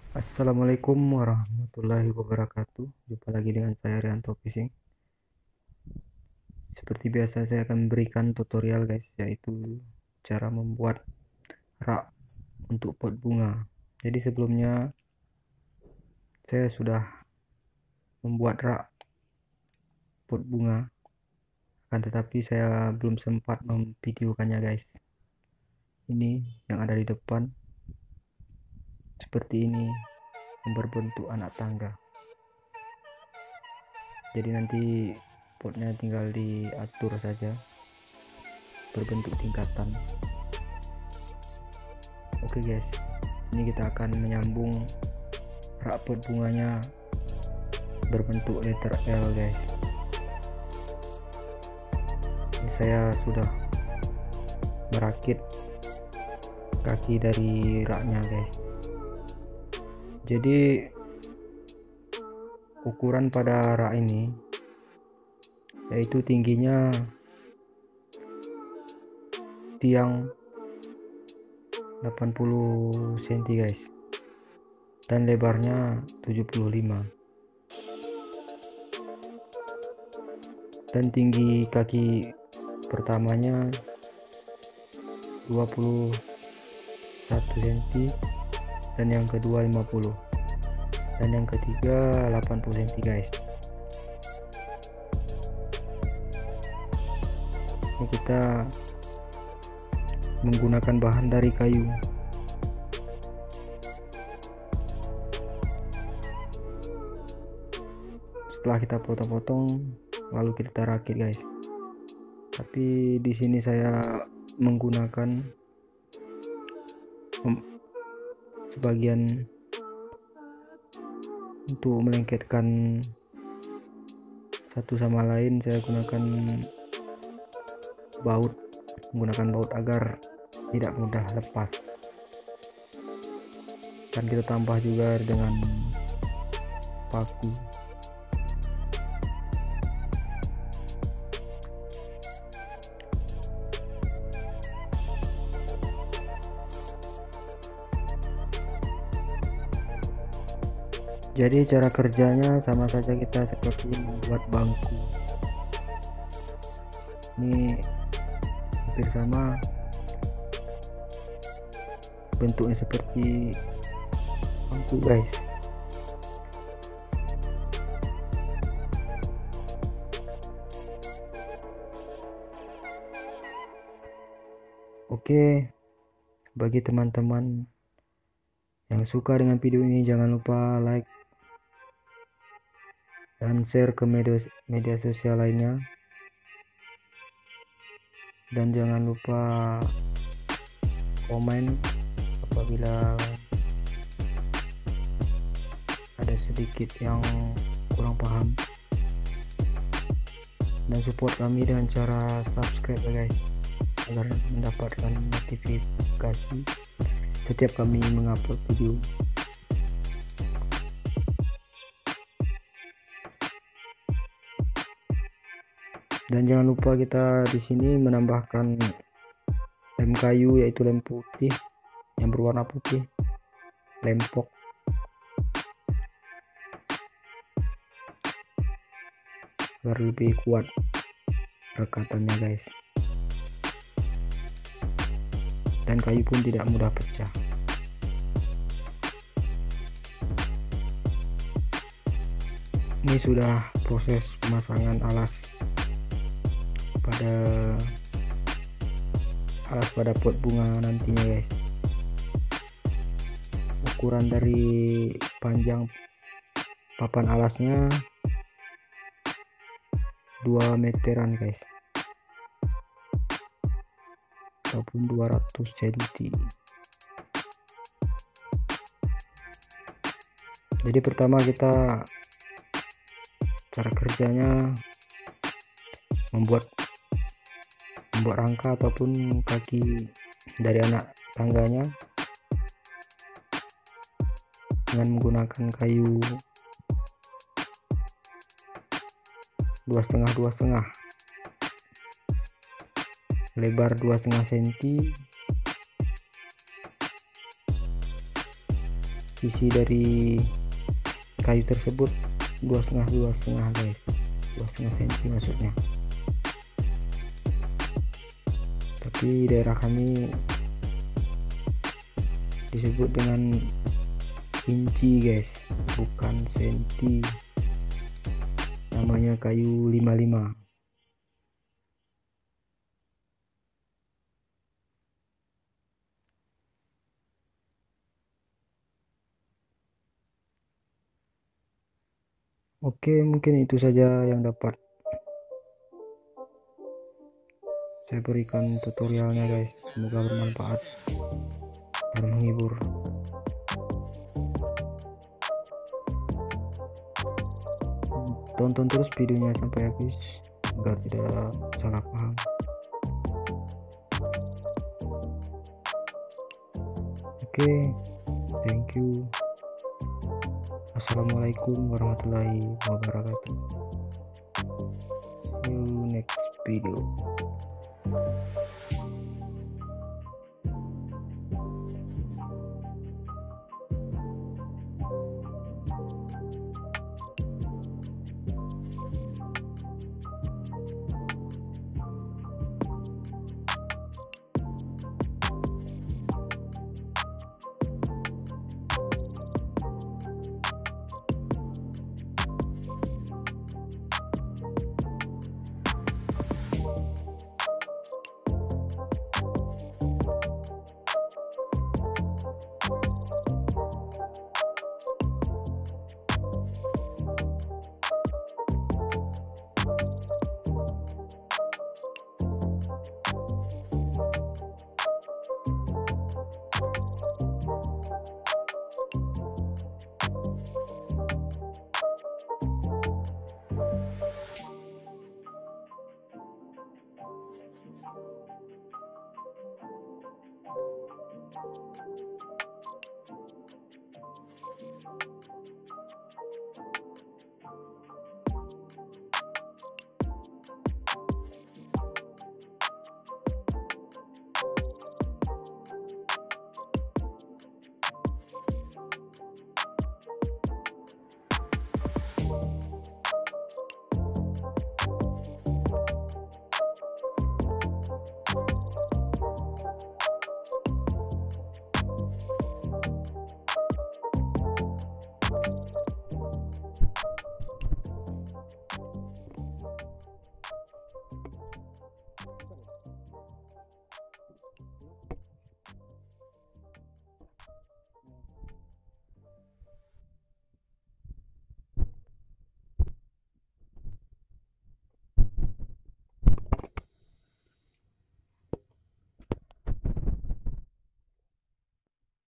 Assalamualaikum warahmatullahi wabarakatuh. Jumpa lagi dengan saya Rianto Fishing. Seperti biasa saya akan memberikan tutorial guys, yaitu cara membuat rak untuk pot bunga. Jadi sebelumnya saya sudah membuat rak pot bunga, akan tetapi saya belum sempat memvideokannya guys. Ini yang ada di depan seperti ini, yang berbentuk anak tangga. Jadi nanti potnya tinggal diatur saja berbentuk tingkatan. Oke guys, ini kita akan menyambung rak pot bunganya berbentuk letter L guys. Ini saya sudah merakit kaki dari raknya guys. Jadi ukuran pada rak ini yaitu tingginya tiang 80 cm guys, dan lebarnya 75, dan tinggi kaki pertamanya 21 cm, dan yang kedua 50, dan yang ketiga 80 cm guys. Ini kita menggunakan bahan dari kayu. Setelah kita potong-potong lalu kita rakit guys. Tapi di sini saya menggunakan sebagian untuk melengketkan satu sama lain. Saya gunakan menggunakan baut agar tidak mudah lepas, dan kita tambah juga dengan paku. Jadi cara kerjanya sama saja kita seperti membuat bangku. Ini hampir sama, bentuknya seperti bangku guys. Oke, bagi teman-teman yang suka dengan video ini jangan lupa like dan share ke media sosial lainnya, dan jangan lupa komen apabila ada sedikit yang kurang paham, dan support kami dengan cara subscribe ya guys, agar mendapatkan notifikasi setiap kami mengupload video. Dan jangan lupa kita di sini menambahkan lem kayu, yaitu lem putih yang berwarna putih, lem pok. Agar lebih kuat rekatannya guys, dan kayu pun tidak mudah pecah. Ini sudah proses pemasangan alas pada pot bunga nantinya guys. Ukuran dari panjang papan alasnya 2 meteran guys, ataupun 200 cm. Jadi pertama kita cara kerjanya membuat rangka ataupun kaki dari anak tangganya dengan menggunakan kayu 2,5 lebar 2,5 cm, isi dari kayu tersebut 2,5 guys, 2,5 cm maksudnya. Tapi daerah kami disebut dengan inci guys, bukan senti. Namanya kayu 55. Oke, mungkin itu saja yang dapat saya berikan tutorialnya guys. Semoga bermanfaat dan menghibur. Tonton terus videonya sampai habis agar tidak salah paham. Oke, thank you. Assalamualaikum warahmatullahi wabarakatuh. See you next video.